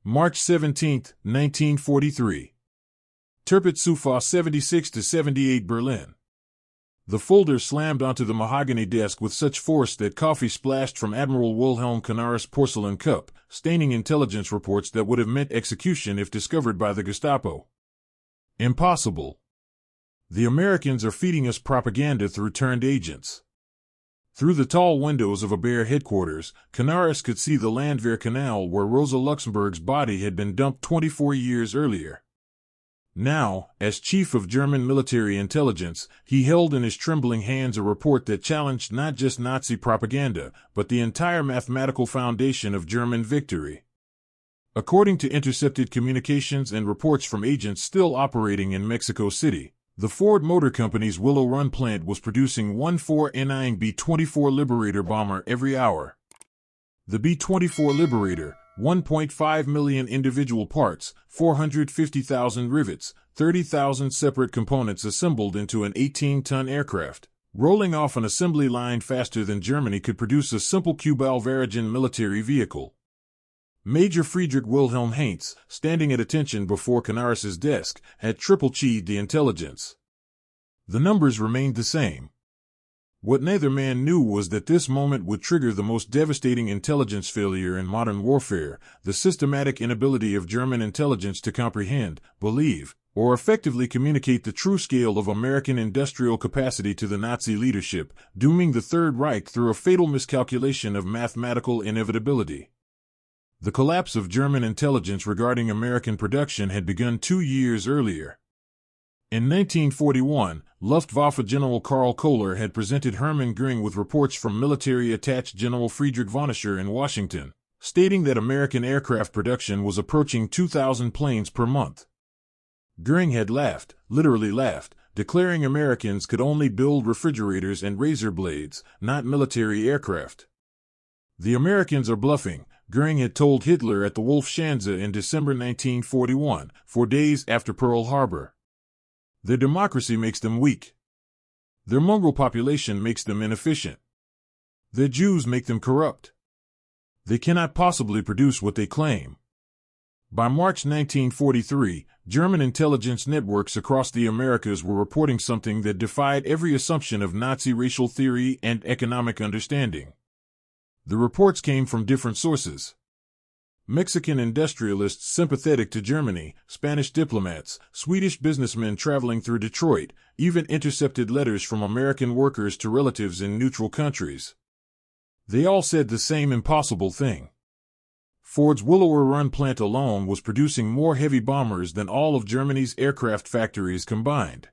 March 17, 1943. Tirpitz Sofa 76-78 Berlin. The folder slammed onto the mahogany desk with such force that coffee splashed from Admiral Wilhelm Canaris' porcelain cup, staining intelligence reports that would have meant execution if discovered by the Gestapo. Impossible. The Americans are feeding us propaganda through turned agents. Through the tall windows of a bare headquarters, Canaris could see the Landwehr Canal where Rosa Luxemburg's body had been dumped 24 years earlier. Now, as chief of German military intelligence, he held in his trembling hands a report that challenged not just Nazi propaganda, but the entire mathematical foundation of German victory. According to intercepted communications and reports from agents still operating in Mexico City, the Ford Motor Company's Willow Run plant was producing 1.4-9 B-24 Liberator bomber every hour. The B-24 Liberator, 1.5 million individual parts, 450,000 rivets, 30,000 separate components assembled into an 18-ton aircraft, rolling off an assembly line faster than Germany could produce a simple Kubal-Varogen military vehicle. Major Friedrich Wilhelm Heinz, standing at attention before Canaris's desk, had triple-checked the intelligence. The numbers remained the same. What neither man knew was that this moment would trigger the most devastating intelligence failure in modern warfare, the systematic inability of German intelligence to comprehend, believe, or effectively communicate the true scale of American industrial capacity to the Nazi leadership, dooming the Third Reich through a fatal miscalculation of mathematical inevitability. The collapse of German intelligence regarding American production had begun 2 years earlier. In 1941, Luftwaffe General Karl Kohler had presented Hermann Göring with reports from military-attached General Friedrich von Ascher in Washington, stating that American aircraft production was approaching 2,000 planes per month. Göring had laughed, literally laughed, declaring Americans could only build refrigerators and razor blades, not military aircraft. The Americans are bluffing, Göring had told Hitler at the Wolfschanze in December 1941, 4 days after Pearl Harbor. Their democracy makes them weak. Their mongrel population makes them inefficient. Their Jews make them corrupt. They cannot possibly produce what they claim. By March 1943, German intelligence networks across the Americas were reporting something that defied every assumption of Nazi racial theory and economic understanding. The reports came from different sources. Mexican industrialists sympathetic to Germany, Spanish diplomats, Swedish businessmen traveling through Detroit, even intercepted letters from American workers to relatives in neutral countries. They all said the same impossible thing. Ford's Willow Run plant alone was producing more heavy bombers than all of Germany's aircraft factories combined.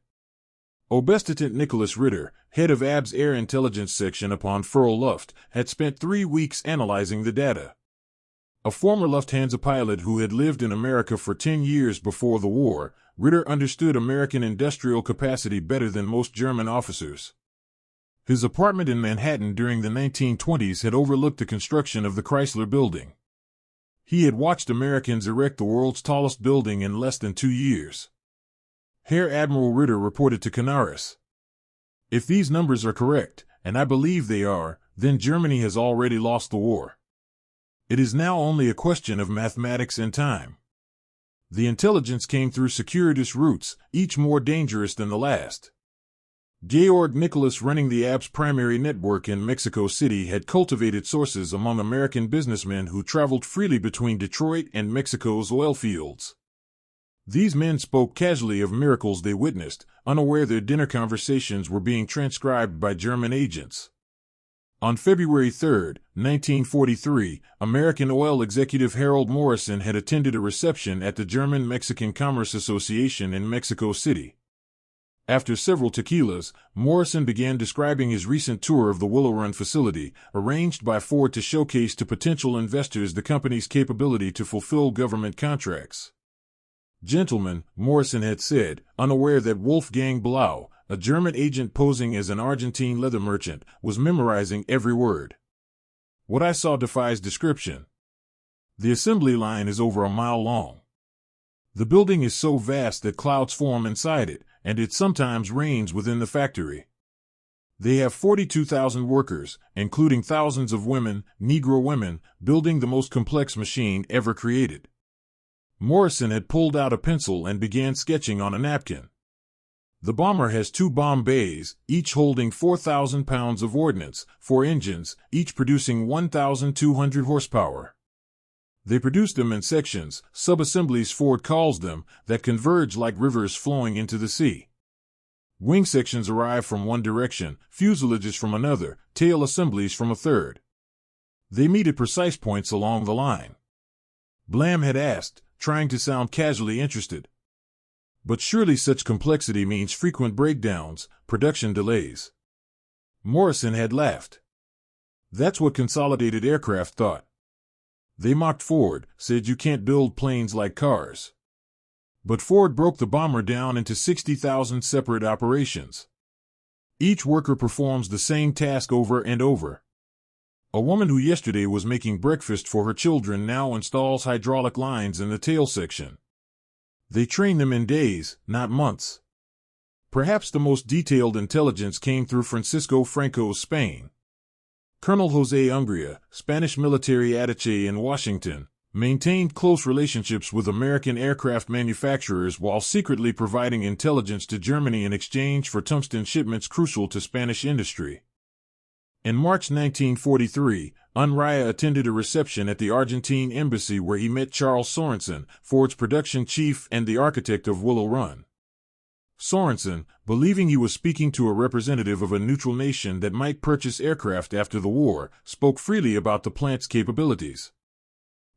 Oberstleutenant Nicholas Ritter, head of AB's Air Intelligence Section upon Furl Luft, had spent 3 weeks analyzing the data. A former Lufthansa pilot who had lived in America for 10 years before the war, Ritter understood American industrial capacity better than most German officers. His apartment in Manhattan during the 1920s had overlooked the construction of the Chrysler Building. He had watched Americans erect the world's tallest building in less than 2 years. Herr Admiral Ritter reported to Canaris. If these numbers are correct, and I believe they are, then Germany has already lost the war. It is now only a question of mathematics and time. The intelligence came through circuitous routes, each more dangerous than the last. Georg Nicholas, running the AB's primary network in Mexico City, had cultivated sources among American businessmen who traveled freely between Detroit and Mexico's oil fields. These men spoke casually of miracles they witnessed, unaware their dinner conversations were being transcribed by German agents. On February 3, 1943, American oil executive Harold Morrison had attended a reception at the German-Mexican Commerce Association in Mexico City. After several tequilas, Morrison began describing his recent tour of the Willow Run facility, arranged by Ford to showcase to potential investors the company's capability to fulfill government contracts. "Gentlemen," Morrison had said, unaware that Wolfgang Blau, a German agent posing as an Argentine leather merchant, was memorizing every word. "What I saw defies description. The assembly line is over a mile long. The building is so vast that clouds form inside it, and it sometimes rains within the factory. They have 42,000 workers, including thousands of women, Negro women, building the most complex machine ever created. Morrison had pulled out a pencil and began sketching on a napkin. The bomber has 2 bomb bays, each holding 4,000 pounds of ordnance, 4 engines, each producing 1,200 horsepower. They produce them in sections, sub-assemblies Ford calls them, that converge like rivers flowing into the sea. Wing sections arrive from one direction, fuselages from another, tail assemblies from a third. They meet at precise points along the line. Blam had asked, trying to sound casually interested. But surely such complexity means frequent breakdowns, production delays. Morrison had laughed. That's what Consolidated Aircraft thought. They mocked Ford, said you can't build planes like cars. But Ford broke the bomber down into 60,000 separate operations. Each worker performs the same task over and over. A woman who yesterday was making breakfast for her children now installs hydraulic lines in the tail section. They train them in days, not months. Perhaps the most detailed intelligence came through Francisco Franco's Spain. Colonel José Ungria, Spanish military attaché in Washington, maintained close relationships with American aircraft manufacturers while secretly providing intelligence to Germany in exchange for tungsten shipments crucial to Spanish industry. In March 1943, Unria attended a reception at the Argentine embassy where he met Charles Sorensen, Ford's production chief and the architect of Willow Run. Sorensen, believing he was speaking to a representative of a neutral nation that might purchase aircraft after the war, spoke freely about the plant's capabilities.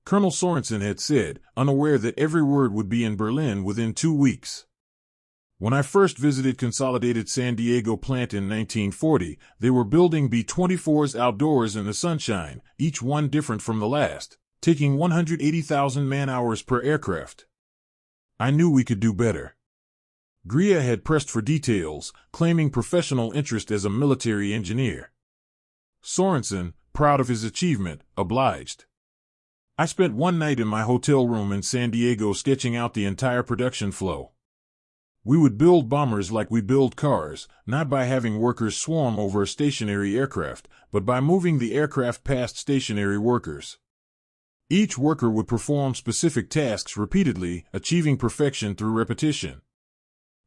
Colonel Sorensen had said, unaware that every word would be in Berlin within 2 weeks. When I first visited Consolidated San Diego plant in 1940, they were building B-24s outdoors in the sunshine, each one different from the last, taking 180,000 man-hours per aircraft. I knew we could do better. Gria had pressed for details, claiming professional interest as a military engineer. Sorensen, proud of his achievement, obliged. I spent one night in my hotel room in San Diego sketching out the entire production flow. We would build bombers like we build cars, not by having workers swarm over a stationary aircraft, but by moving the aircraft past stationary workers. Each worker would perform specific tasks repeatedly, achieving perfection through repetition.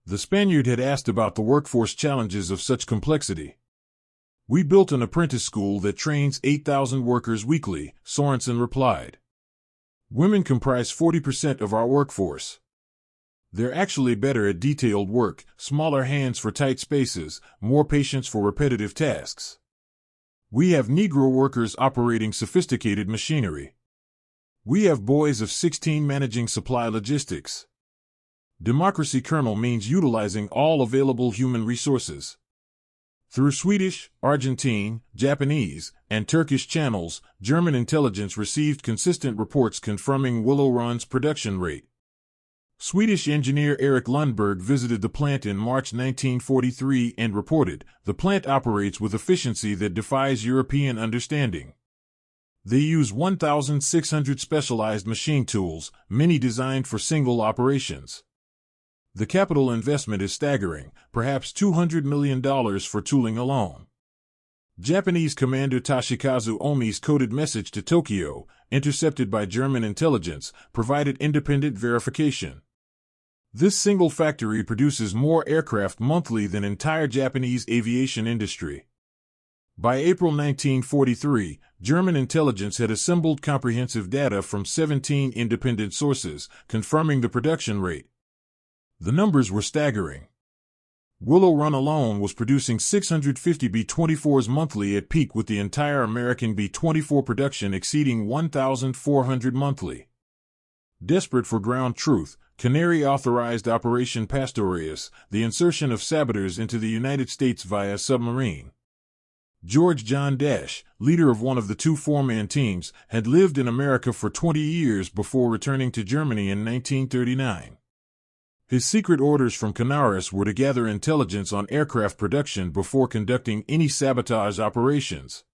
The Spaniard had asked about the workforce challenges of such complexity. We built an apprentice school that trains 8,000 workers weekly, Sorensen replied. Women comprise 40% of our workforce. They're actually better at detailed work, smaller hands for tight spaces, more patience for repetitive tasks. We have Negro workers operating sophisticated machinery. We have boys of 16 managing supply logistics. Democracy, Colonel, means utilizing all available human resources. Through Swedish, Argentine, Japanese, and Turkish channels, German intelligence received consistent reports confirming Willow Run's production rate. Swedish engineer Erik Lundberg visited the plant in March 1943 and reported, the plant operates with efficiency that defies European understanding. They use 1,600 specialized machine tools, many designed for single operations. The capital investment is staggering, perhaps $200 million for tooling alone. Japanese Commander Toshikazu Omi's coded message to Tokyo, intercepted by German intelligence, provided independent verification. This single factory produces more aircraft monthly than entire Japanese aviation industry. By April 1943, German intelligence had assembled comprehensive data from 17 independent sources, confirming the production rate. The numbers were staggering. Willow Run alone was producing 650 B-24s monthly at peak, with the entire American B-24 production exceeding 1,400 monthly. Desperate for ground truth, Canary authorized Operation Pastorius, the insertion of saboteurs into the United States via submarine. George John Dash, leader of one of the 2 four-man teams, had lived in America for 20 years before returning to Germany in 1939. His secret orders from Canaris were to gather intelligence on aircraft production before conducting any sabotage operations.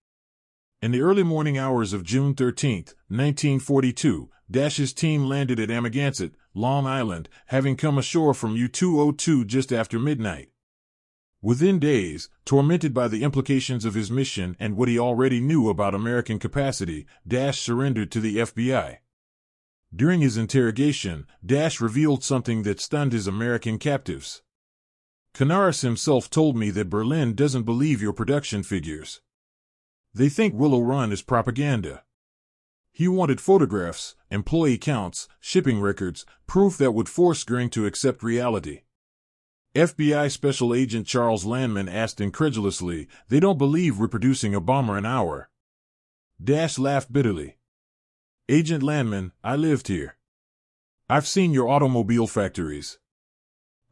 In the early morning hours of June 13, 1942, Dash's team landed at Amagansett, Long Island, having come ashore from U-202 just after midnight. Within days, tormented by the implications of his mission and what he already knew about American capacity, Dash surrendered to the FBI. During his interrogation, Dash revealed something that stunned his American captives. Canaris himself told me that Berlin doesn't believe your production figures. They think Willow Run is propaganda. He wanted photographs, employee counts, shipping records, proof that would force Goering to accept reality. FBI Special Agent Charles Landman asked incredulously, "They don't believe we're producing a bomber an hour?" Dash laughed bitterly. "Agent Landman, I lived here. I've seen your automobile factories.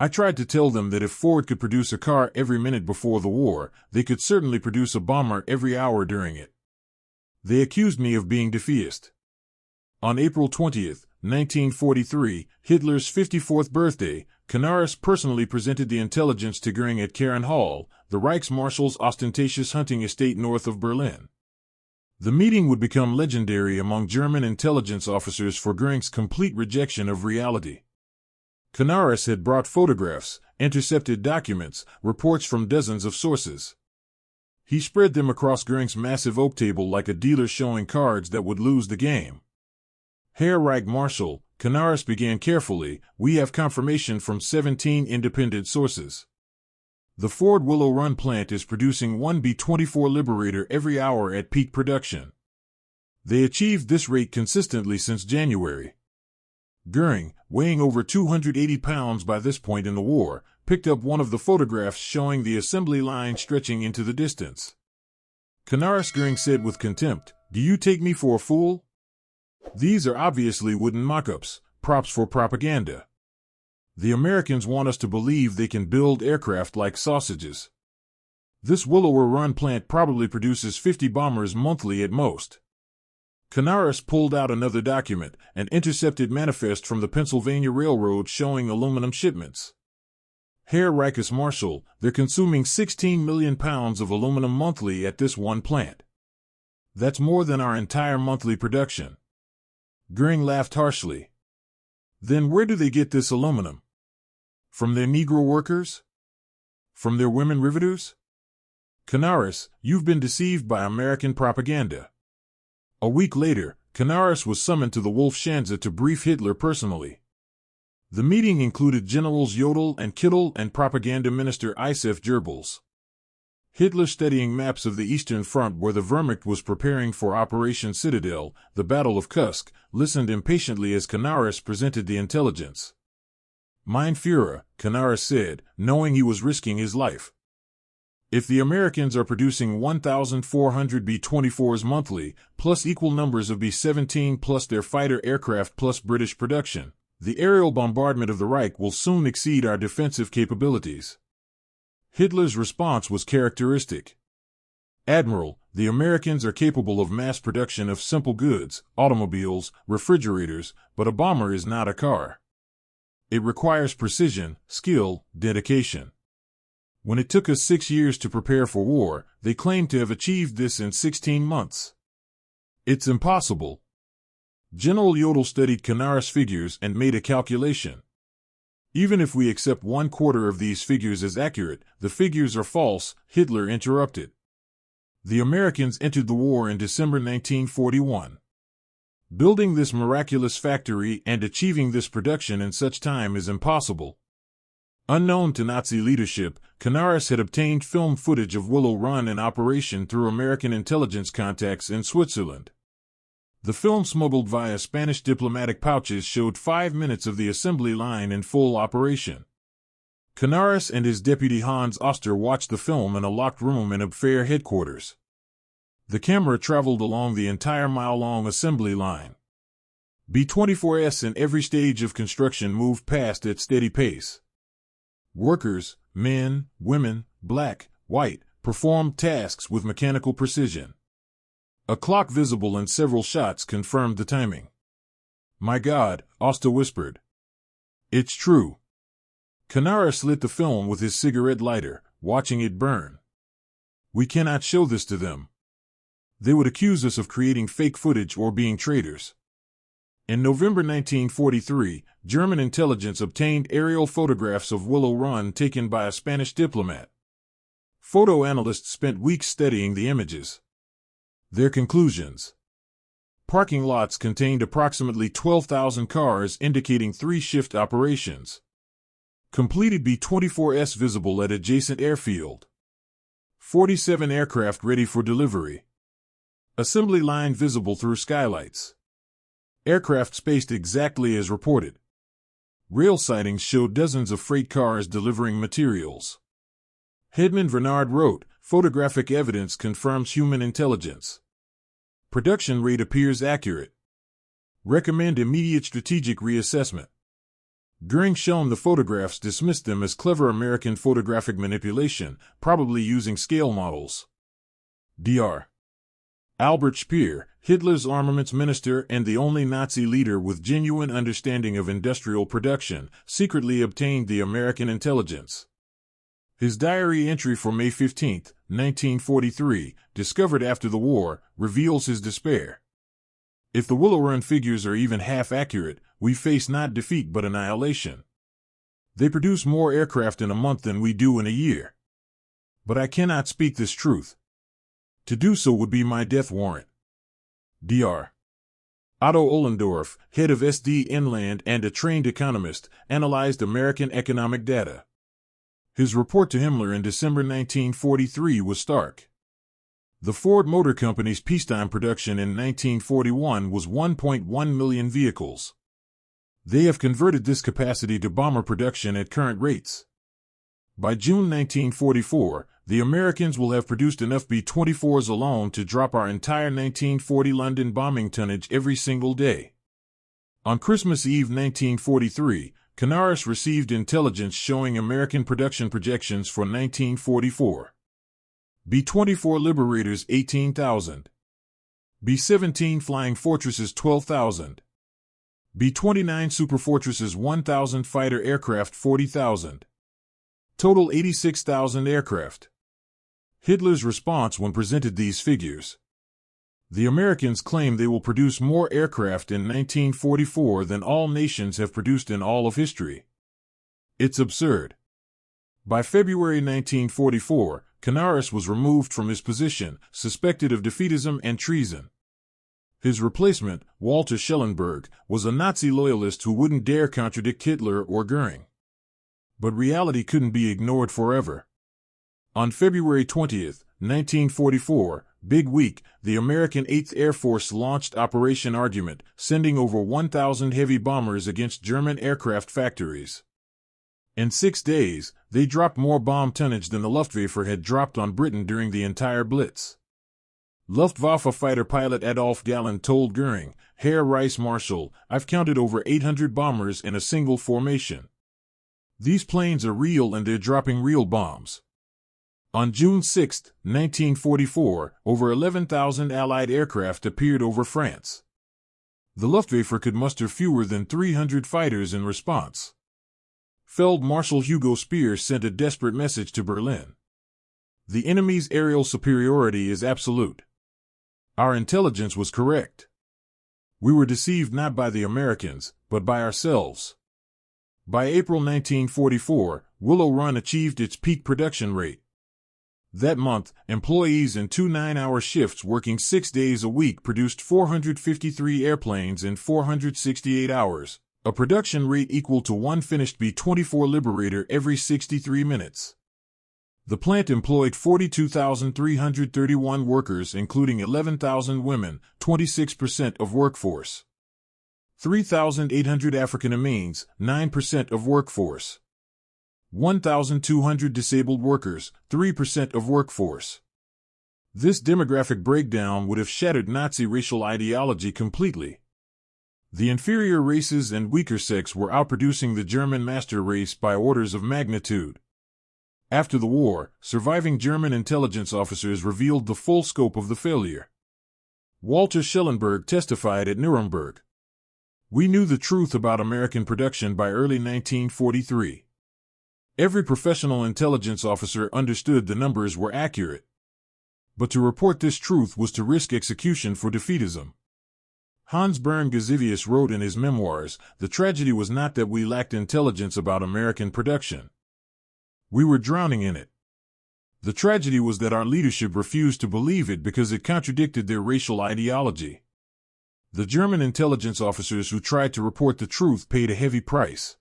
I tried to tell them that if Ford could produce a car every minute before the war, they could certainly produce a bomber every hour during it. They accused me of being defeatist." On April 20, 1943, Hitler's 54th birthday, Canaris personally presented the intelligence to Goering at Karen Hall, the Reichsmarshal's ostentatious hunting estate north of Berlin. The meeting would become legendary among German intelligence officers for Goering's complete rejection of reality. Canaris had brought photographs, intercepted documents, reports from dozens of sources. He spread them across Goering's massive oak table like a dealer showing cards that would lose the game. "Herr Reichsmarschall," Canaris began carefully, "we have confirmation from 17 independent sources. The Ford Willow Run plant is producing one B-24 Liberator every hour at peak production. They achieved this rate consistently since January." Goering, weighing over 280 pounds by this point in the war, picked up one of the photographs showing the assembly line stretching into the distance. Canaris, Goering said with contempt, "Do you take me for a fool? These are obviously wooden mock-ups, props for propaganda. The Americans want us to believe they can build aircraft like sausages. This Willow Run plant probably produces 50 bombers monthly at most." Canaris pulled out another document, an intercepted manifest from the Pennsylvania Railroad showing aluminum shipments. "Herr Reichsmarschall, they're consuming 16 million pounds of aluminum monthly at this one plant. That's more than our entire monthly production." Goering laughed harshly. "Then where do they get this aluminum? From their Negro workers? From their women riveters? Canaris, you've been deceived by American propaganda." A week later, Canaris was summoned to the Wolfschanze to brief Hitler personally. The meeting included Generals Jodl and Kittel and Propaganda Minister Isef Goebbels. Hitler, studying maps of the Eastern Front where the Wehrmacht was preparing for Operation Citadel, the Battle of Kursk, listened impatiently as Canaris presented the intelligence. "Mein Führer," Canaris said, knowing he was risking his life. "If the Americans are producing 1,400 B-24s monthly, plus equal numbers of B-17 plus their fighter aircraft plus British production, the aerial bombardment of the Reich will soon exceed our defensive capabilities." Hitler's response was characteristic. "Admiral, the Americans are capable of mass production of simple goods, automobiles, refrigerators, but a bomber is not a car. It requires precision, skill, dedication. When it took us 6 years to prepare for war, they claimed to have achieved this in 16 months. It's impossible." General Jodl studied Canaris' figures and made a calculation. "Even if we accept 1/4 of these figures as accurate, the figures are false," Hitler interrupted. "The Americans entered the war in December 1941. Building this miraculous factory and achieving this production in such time is impossible." Unknown to Nazi leadership, Canaris had obtained film footage of Willow Run in operation through American intelligence contacts in Switzerland. The film, smuggled via Spanish diplomatic pouches, showed 5 minutes of the assembly line in full operation. Canaris and his deputy Hans Oster watched the film in a locked room in Abwehr headquarters. The camera traveled along the entire mile-long assembly line. B-24s in every stage of construction moved past at steady pace. Workers, men, women, black, white, performed tasks with mechanical precision. A clock visible in several shots confirmed the timing. "My God," Oster whispered. "It's true." Canaris lit the film with his cigarette lighter, watching it burn. "We cannot show this to them. They would accuse us of creating fake footage or being traitors." In November 1943, German intelligence obtained aerial photographs of Willow Run taken by a Spanish diplomat. Photo analysts spent weeks studying the images. Their conclusions: Parking lots contained approximately 12,000 cars, indicating three-shift operations. Completed B-24s visible at adjacent airfield. 47 aircraft ready for delivery. Assembly line visible through skylights. Aircraft spaced exactly as reported. Rail sightings showed dozens of freight cars delivering materials. Hedman Vernard wrote, photographic evidence confirms human intelligence. Production rate appears accurate. Recommend immediate strategic reassessment. Goering shown the photographs dismissed them as clever American photographic manipulation, probably using scale models. Dr. Albert Speer, Hitler's armaments minister and the only Nazi leader with genuine understanding of industrial production, secretly obtained the American intelligence. His diary entry for May 15, 1943, discovered after the war, reveals his despair. If the Willow Run figures are even half accurate, we face not defeat but annihilation. They produce more aircraft in a month than we do in a year. But I cannot speak this truth. To do so would be my death warrant. Dr. Otto Ohlendorf, head of SD Inland and a trained economist, analyzed American economic data. His report to Himmler in December 1943 was stark. The Ford Motor Company's peacetime production in 1941 was 1.1 million vehicles. They have converted this capacity to bomber production at current rates. By June 1944, the Americans will have produced enough B-24s alone to drop our entire 1940 London bombing tonnage every single day. On Christmas Eve 1943, Canaris received intelligence showing American production projections for 1944. B-24 Liberators 18,000. B-17 Flying Fortresses 12,000. B-29 Superfortresses 1,000 fighter aircraft 40,000. Total 86,000 aircraft. Hitler's response when presented these figures. The Americans claim they will produce more aircraft in 1944 than all nations have produced in all of history. It's absurd. By February 1944, Canaris was removed from his position, suspected of defeatism and treason. His replacement, Walter Schellenberg, was a Nazi loyalist who wouldn't dare contradict Hitler or Goering. But reality couldn't be ignored forever. On February 20, 1944, Big Week, the American 8th Air Force launched Operation Argument, sending over 1,000 heavy bombers against German aircraft factories. In 6 days, they dropped more bomb tonnage than the Luftwaffe had dropped on Britain during the entire Blitz. Luftwaffe fighter pilot Adolf Galland told Goering, Herr Reichsmarschall, I've counted over 800 bombers in a single formation. These planes are real and they're dropping real bombs. On June 6, 1944, over 11,000 Allied aircraft appeared over France. The Luftwaffe could muster fewer than 300 fighters in response. Field Marshal Hugo Speer sent a desperate message to Berlin. The enemy's aerial superiority is absolute. Our intelligence was correct. We were deceived not by the Americans, but by ourselves. By April 1944, Willow Run achieved its peak production rate. That month, employees in 2 9-hour shifts working 6 days a week produced 453 airplanes in 468 hours, a production rate equal to one finished B-24 Liberator every 63 minutes. The plant employed 42,331 workers, including 11,000 women, 26% of workforce. 3,800 African Americans, 9% of workforce. 1,200 disabled workers, 3% of workforce. This demographic breakdown would have shattered Nazi racial ideology completely. The inferior races and weaker sects were outproducing the German master race by orders of magnitude. After the war, surviving German intelligence officers revealed the full scope of the failure. Walter Schellenberg testified at Nuremberg. We knew the truth about American production by early 1943. Every professional intelligence officer understood the numbers were accurate. But to report this truth was to risk execution for defeatism. Hans Bern Gazivius wrote in his memoirs, the tragedy was not that we lacked intelligence about American production. We were drowning in it. The tragedy was that our leadership refused to believe it because it contradicted their racial ideology. The German intelligence officers who tried to report the truth paid a heavy price.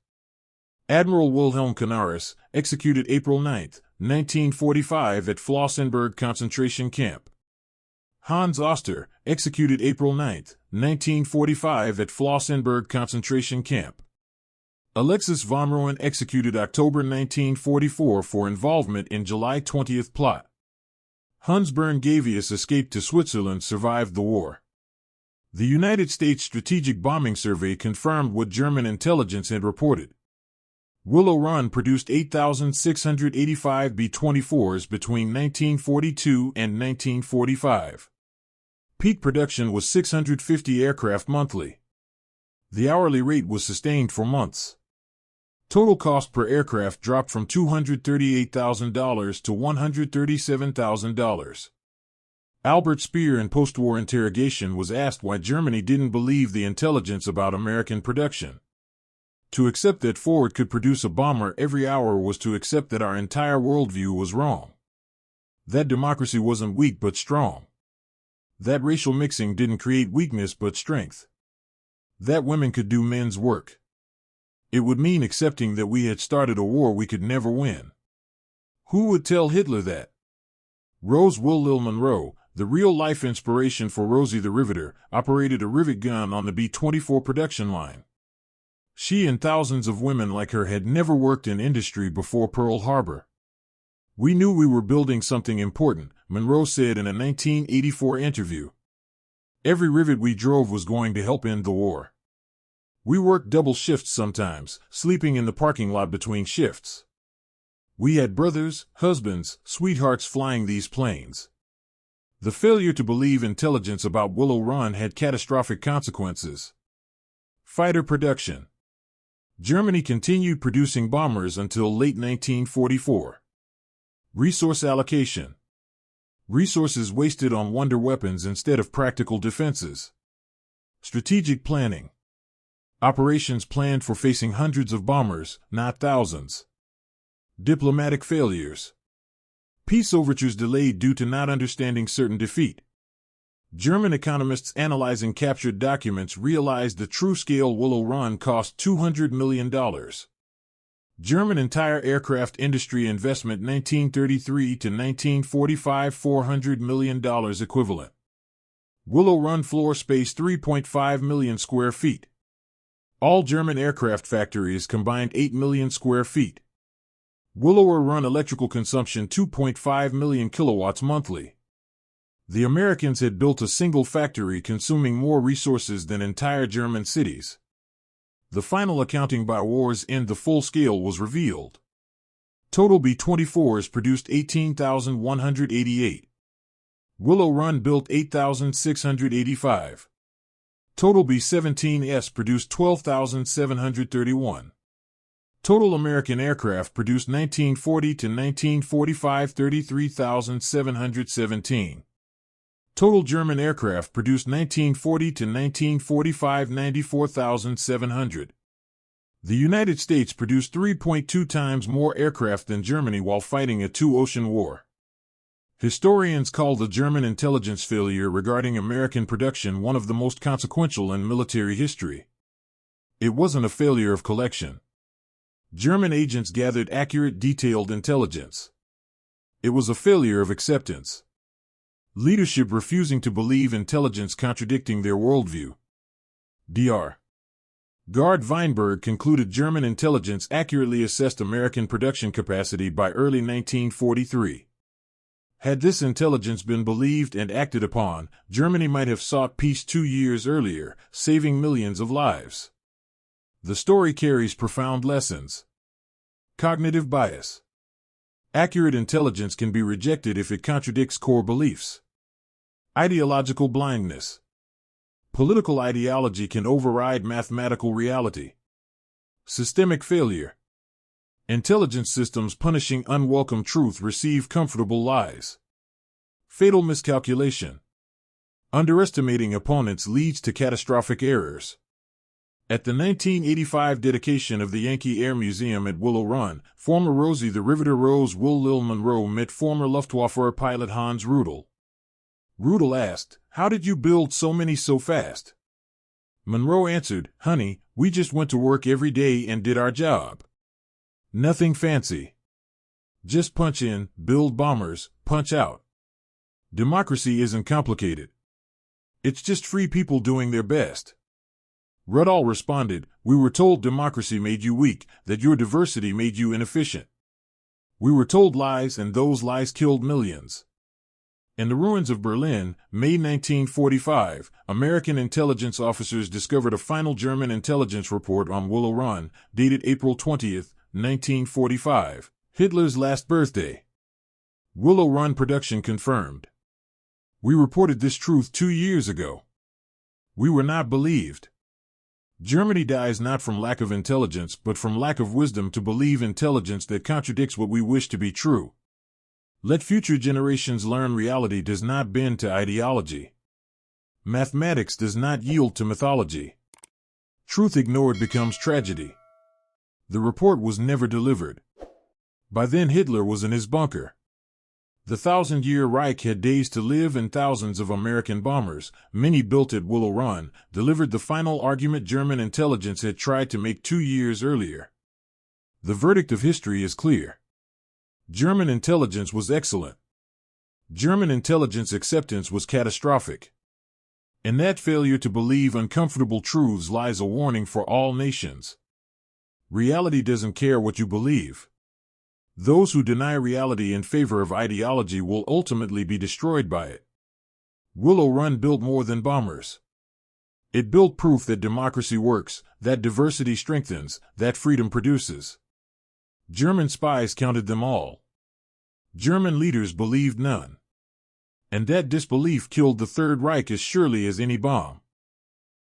Admiral Wilhelm Canaris, executed April 9, 1945 at Flossenburg concentration camp. Hans Oster, executed April 9, 1945 at Flossenburg concentration camp. Alexis von Rohen, executed October 1944 for involvement in July 20 plot. Hans Bern-Gavius escaped to Switzerland, survived the war. The United States Strategic Bombing Survey confirmed what German intelligence had reported. Willow Run produced 8,685 B-24s between 1942 and 1945. Peak production was 650 aircraft monthly. The hourly rate was sustained for months. Total cost per aircraft dropped from $238,000 to $137,000. Albert Speer, in post-war interrogation, was asked why Germany didn't believe the intelligence about American production. To accept that Ford could produce a bomber every hour was to accept that our entire worldview was wrong. That democracy wasn't weak but strong. That racial mixing didn't create weakness but strength. That women could do men's work. It would mean accepting that we had started a war we could never win. Who would tell Hitler that? Rose Will Monroe, the real-life inspiration for Rosie the Riveter, operated a rivet gun on the B-24 production line. She and thousands of women like her had never worked in industry before Pearl Harbor. We knew we were building something important, Monroe said in a 1984 interview. Every rivet we drove was going to help end the war. We worked double shifts sometimes, sleeping in the parking lot between shifts. We had brothers, husbands, sweethearts flying these planes. The failure to believe intelligence about Willow Run had catastrophic consequences. Fighter production. Germany continued producing bombers until late 1944. Resource allocation. Resources wasted on wonder weapons instead of practical defenses. Strategic planning. Operations planned for facing hundreds of bombers, not thousands. Diplomatic failures. Peace overtures delayed due to not understanding certain defeat. German economists analyzing captured documents realized the true-scale Willow Run cost $200 million. German entire aircraft industry investment 1933 to 1945 $400 million equivalent. Willow Run floor space 3.5 million square feet. All German aircraft factories combined 8 million square feet. Willow Run electrical consumption 2.5 million kilowatts monthly. The Americans had built a single factory consuming more resources than entire German cities. The final accounting by war's end, the full scale, was revealed. Total B-24s produced 18,188. Willow Run built 8,685. Total B-17s produced 12,731. Total American aircraft produced 1940 to 1945 33,717. Total German aircraft produced 1940 to 1945 94,700. The United States produced 3.2 times more aircraft than Germany while fighting a two-ocean war. Historians call the German intelligence failure regarding American production one of the most consequential in military history. It wasn't a failure of collection. German agents gathered accurate, detailed intelligence. It was a failure of acceptance. Leadership refusing to believe intelligence contradicting their worldview. Dr. Gerd Weinberg concluded German intelligence accurately assessed American production capacity by early 1943. Had this intelligence been believed and acted upon, Germany might have sought peace 2 years earlier, saving millions of lives. The story carries profound lessons. Cognitive bias. Accurate intelligence can be rejected if it contradicts core beliefs. Ideological blindness. Political ideology can override mathematical reality. Systemic failure. Intelligence systems punishing unwelcome truth receive comfortable lies. Fatal miscalculation. Underestimating opponents leads to catastrophic errors. At the 1985 dedication of the Yankee Air Museum at Willow Run, former Rosie the Riveter Rose Will Monroe met former Luftwaffe pilot Hans Rudel. Rudel asked, "How did you build so many so fast?" Monroe answered, "Honey, we just went to work every day and did our job. Nothing fancy. Just punch in, build bombers, punch out. Democracy isn't complicated. It's just free people doing their best." Ruddall responded, "We were told democracy made you weak, that your diversity made you inefficient. We were told lies, and those lies killed millions." In the ruins of Berlin, May 1945, American intelligence officers discovered a final German intelligence report on Willow Run, dated April 20, 1945, Hitler's last birthday. Willow Run production confirmed. "We reported this truth 2 years ago. We were not believed. Germany dies not from lack of intelligence, but from lack of wisdom to believe intelligence that contradicts what we wish to be true. Let future generations learn reality does not bend to ideology. Mathematics does not yield to mythology. Truth ignored becomes tragedy." The report was never delivered. By then Hitler was in his bunker. The 1,000-year Reich had days to live, and thousands of American bombers, many built at Willow Run, delivered the final argument German intelligence had tried to make 2 years earlier. The verdict of history is clear. German intelligence was excellent. German intelligence acceptance was catastrophic. In that failure to believe uncomfortable truths lies a warning for all nations. Reality doesn't care what you believe. Those who deny reality in favor of ideology will ultimately be destroyed by it. Willow Run built more than bombers. It built proof that democracy works, that diversity strengthens, that freedom produces. German spies counted them all. German leaders believed none. And that disbelief killed the Third Reich as surely as any bomb.